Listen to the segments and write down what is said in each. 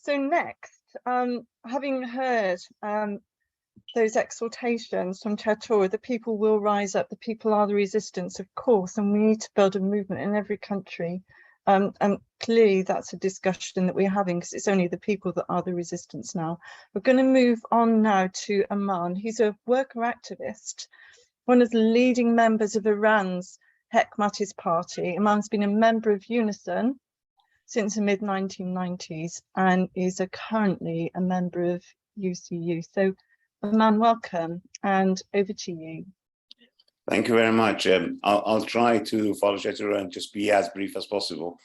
So next, having heard those exhortations from Chateau, the people will rise up, the people are the resistance, of course, and we need to build a movement in every country. And clearly that's a discussion that we're having, because it's only the people that are the resistance now. We're going to move on now to Aman. He's a worker activist, one of the leading members of Iran's Hekmatis party. Aman's been a member of Unison since the mid-1990s and is currently a member of UCU. So Aman, welcome, and over to you. Thank you very much. I'll try to follow Chateau and just be as brief as possible.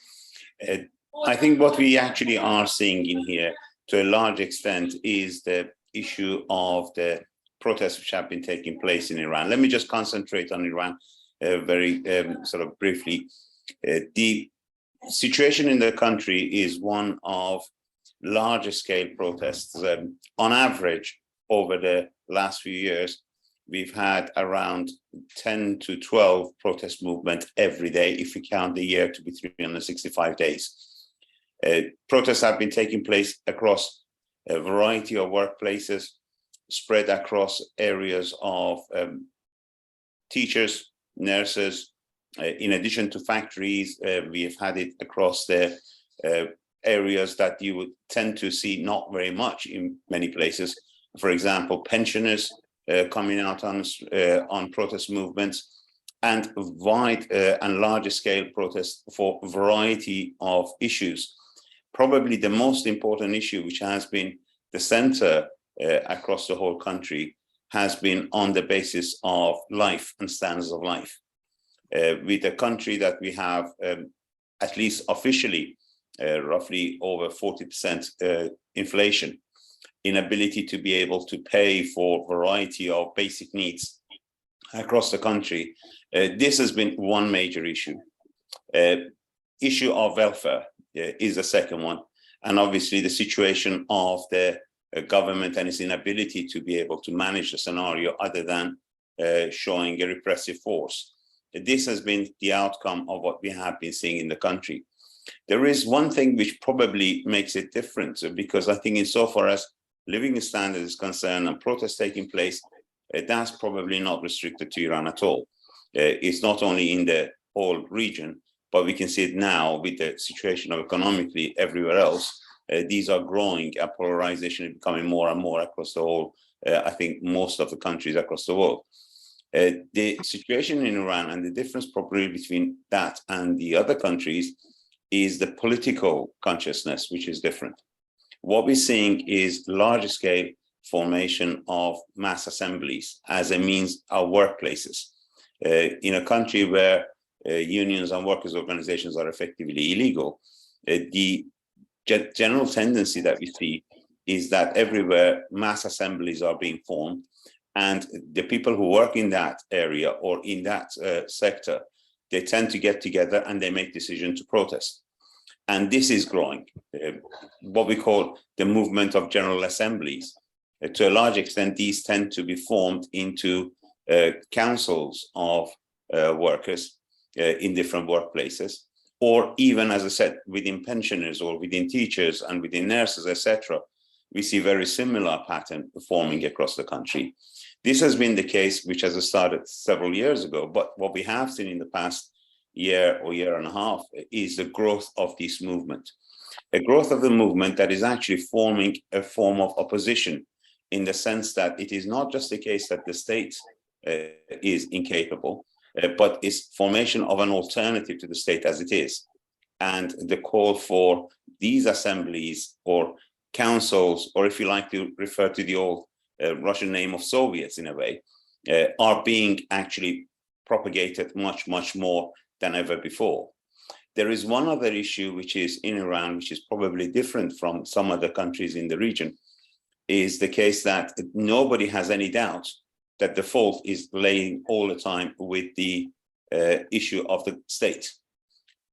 I think what we actually are seeing in here, to a large extent, is the issue of the protests which have been taking place in Iran. Let me just concentrate on Iran very sort of briefly. The situation in the country is one of larger scale protests. On average, over the last few years, we've had around 10 to 12 protest movements every day, if we count the year to be 365 days. Protests have been taking place across a variety of workplaces, spread across areas of teachers, nurses. In addition to factories, we have had it across the areas that you would tend to see not very much in many places. For example, pensioners coming out on protest movements, and wide and larger scale protests for a variety of issues. Probably the most important issue, which has been the center across the whole country, has been on the basis of life and standards of life. With a country that we have, at least officially, roughly over 40% inflation, inability to be able to pay for a variety of basic needs across the country. This has been one major issue. Issue of welfare is the second one. And obviously the situation of the government and its inability to be able to manage the scenario other than showing a repressive force. This has been the outcome of what we have been seeing in the country. There is one thing which probably makes it different, because I think insofar as living standards is concerned and protests taking place, that's probably not restricted to Iran at all. It's not only in the whole region, but we can see it now with the situation of economically everywhere else. These are growing, and polarization is becoming more and more across the whole, I think, most of the countries across the world. The situation in Iran and the difference probably between that and the other countries is the political consciousness, which is different. What we're seeing is larger scale formation of mass assemblies as a means of workplaces. In a country where unions and workers' organizations are effectively illegal, the general tendency that we see is that everywhere mass assemblies are being formed, and the people who work in that area or in that sector, they tend to get together and they make decisions to protest. And this is growing, what we call the movement of general assemblies. To a large extent, these tend to be formed into councils of workers in different workplaces, or even, as I said, within pensioners or within teachers and within nurses, etc. We see very similar pattern forming across the country. This has been the case, which has started several years ago, but what we have seen in the past year or year and a half is the growth of this movement. A growth of the movement that is actually forming a form of opposition, in the sense that it is not just the case that the state is incapable, but it's formation of an alternative to the state as it is. And the call for these assemblies or councils, or if you like to refer to the old Russian name of Soviets in a way, are being actually propagated much, much more than ever before. There is one other issue which is in Iran, which is probably different from some other countries in the region, is the case that nobody has any doubt that the fault is laying all the time with the issue of the state.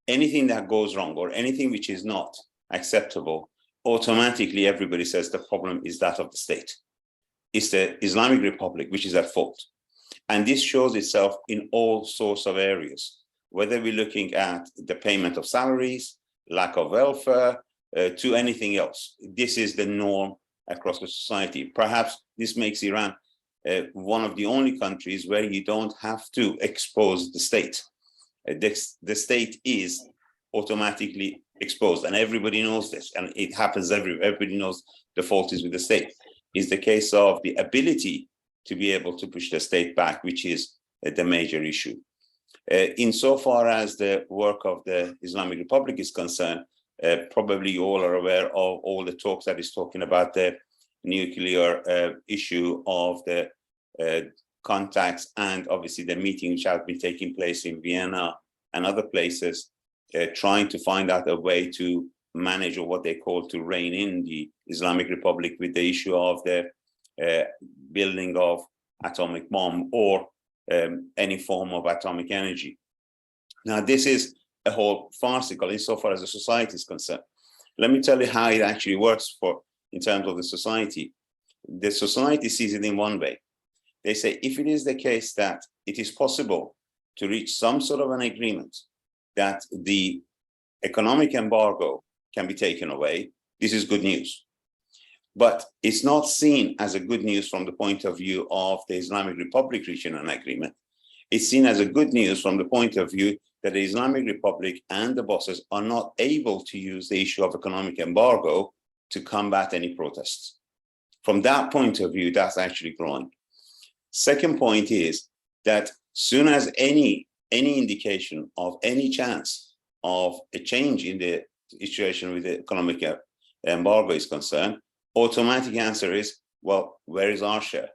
Anything that goes wrong or anything which is not acceptable, automatically everybody says the problem is that of the state. It's the Islamic Republic which is at fault. And this shows itself in all sorts of areas, whether we're looking at the payment of salaries, lack of welfare, to anything else. This is the norm across the society. Perhaps this makes Iran one of the only countries where you don't have to expose the state. The state is automatically exposed, and everybody knows this, and it happens everywhere. Everybody knows the fault is with the state. It's the case of the ability to be able to push the state back, which is the major issue. Insofar as the work of the Islamic Republic is concerned, probably you all are aware of all the talks that is talking about the nuclear issue of the contacts, and obviously the meeting which has been taking place in Vienna and other places, trying to find out a way to manage, or what they call to rein in, the Islamic Republic with the issue of the building of atomic bomb or any form of atomic energy. Now, this is a whole farcical insofar as the society is concerned. Let me tell you how it actually works in terms of the society. The society sees it in one way. They say, if it is the case that it is possible to reach some sort of an agreement that the economic embargo can be taken away, this is good news. But it's not seen as a good news from the point of view of the Islamic Republic reaching an agreement. It's seen as a good news from the point of view that the Islamic Republic and the bosses are not able to use the issue of economic embargo to combat any protests. From that point of view, that's actually growing. Second point is that soon as any indication of any chance of a change in the situation with the economic embargo is concerned, automatic answer is, well, where is our share?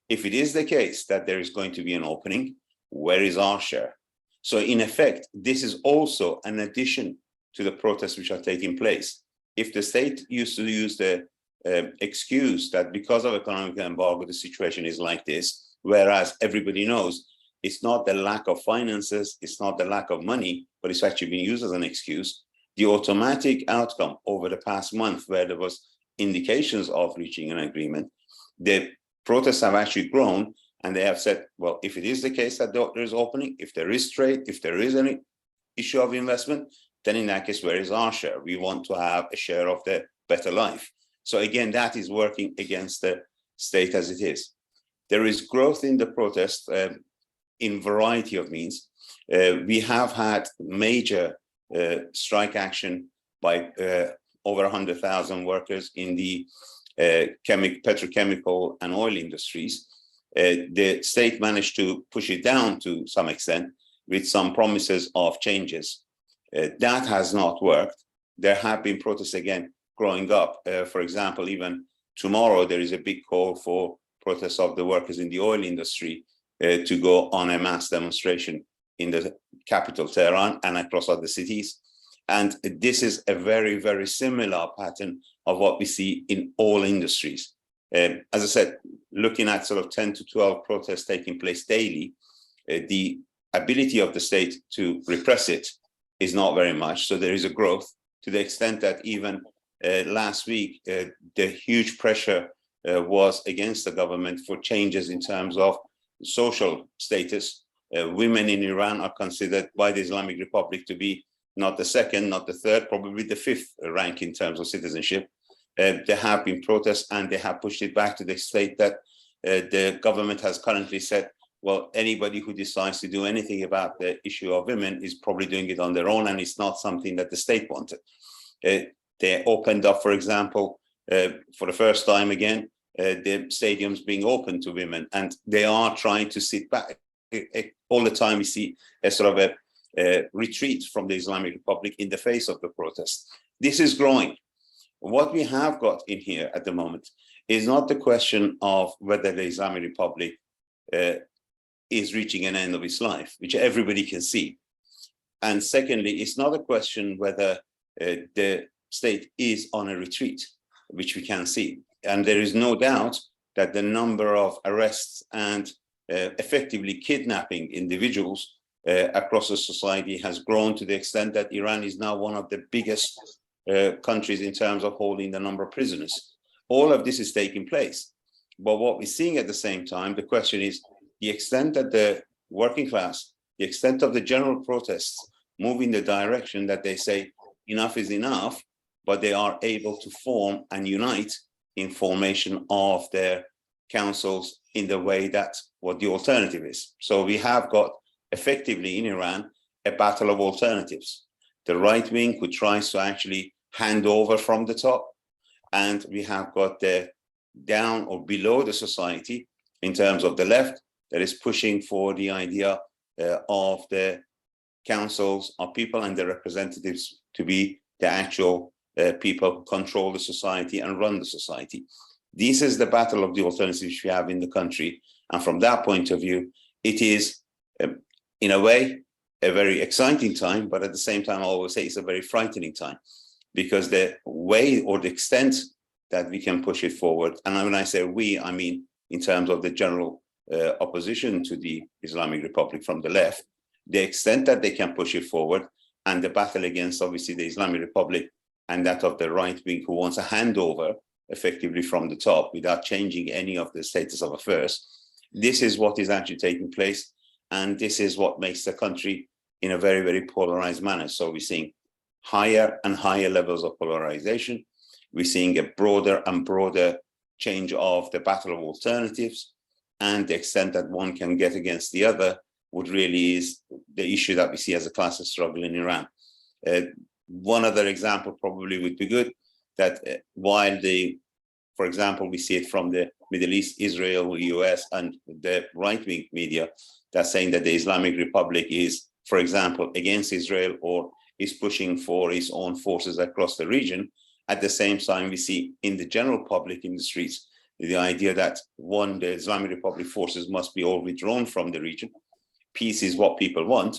If it is the case that there is going to be an opening, where is our share? So in effect, this is also an addition to the protests which are taking place. If the state used to use the excuse that because of economic embargo, the situation is like this, whereas everybody knows it's not the lack of finances, it's not the lack of money, but it's actually been used as an excuse. The automatic outcome over the past month, where there was indications of reaching an agreement, the protests have actually grown, and they have said, well, if it is the case that there is opening, if there is trade, if there is any issue of investment, then in that case, where is our share? We want to have a share of the better life. So again, that is working against the state as it is. There is growth in the protest in variety of means. We have had major strike action by over 100,000 workers in the petrochemical and oil industries. The state managed to push it down to some extent with some promises of changes. That has not worked. There have been protests again growing up. For example, even tomorrow, there is a big call for protests of the workers in the oil industry to go on a mass demonstration in the capital, Tehran, and across other cities. And this is a very, very similar pattern of what we see in all industries. As I said, looking at sort of 10 to 12 protests taking place daily, the ability of the state to repress it is not very much. So there is a growth to the extent that even last week, the huge pressure was against the government for changes in terms of social status. Women in Iran are considered by the Islamic Republic to be not the second, not the third, probably the fifth rank in terms of citizenship. There have been protests, and they have pushed it back to the state that the government has currently said, well, anybody who decides to do anything about the issue of women is probably doing it on their own, and it's not something that the state wanted. They opened up, for example, for the first time again, the stadiums being open to women, and they are trying to sit back. All the time we see a sort of a retreat from the Islamic Republic in the face of the protests. This is growing. What we have got in here at the moment is not the question of whether the Islamic Republic is reaching an end of its life, which everybody can see. And secondly, it's not a question whether the state is on a retreat, which we can see. And there is no doubt that the number of arrests and effectively kidnapping individuals across the society has grown to the extent that Iran is now one of the biggest countries in terms of holding the number of prisoners. All of this is taking place. But what we're seeing at the same time, the question is the extent that the working class, the extent of the general protests move in the direction that they say enough is enough, but they are able to form and unite in formation of their councils in the way that what the alternative is. So we have got effectively in Iran a battle of alternatives. The right wing who tries to actually hand over from the top, and we have got the down or below the society in terms of the left that is pushing for the idea of the councils of people and the representatives to be the actual people who control the society and run the society. This is the battle of the alternatives we have in the country. And from that point of view, it is, in a way, a very exciting time, but at the same time, I always say it's a very frightening time, because the way or the extent that we can push it forward, and when I say we, I mean in terms of the general opposition to the Islamic Republic from the left, the extent that they can push it forward, and the battle against obviously the Islamic Republic and that of the right wing who wants a handover effectively from the top without changing any of the status of affairs. This is what is actually taking place, and this is what makes the country in a very, very polarized manner. So we're seeing higher and higher levels of polarization. We're seeing a broader and broader change of the battle of alternatives, and the extent that one can get against the other would really is the issue that we see as a class struggle in Iran. One other example probably would be good, that while for example, we see it from the Middle East, Israel, US, and the right-wing media that's saying that the Islamic Republic is, for example, against Israel or is pushing for its own forces across the region. At the same time, we see in the general public in the streets, the idea that one, the Islamic Republic forces must be all withdrawn from the region. Peace is what people want.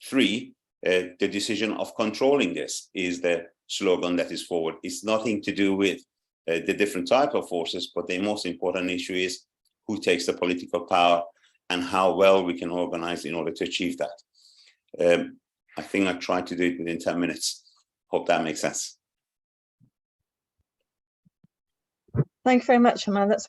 Three, the decision of controlling this is the slogan that is forward. It's nothing to do with the different type of forces, but the most important issue is who takes the political power and how well we can organize in order to achieve that. I think I tried to do it within 10 minutes. Hope that makes sense. Thank you very much, Aman. That's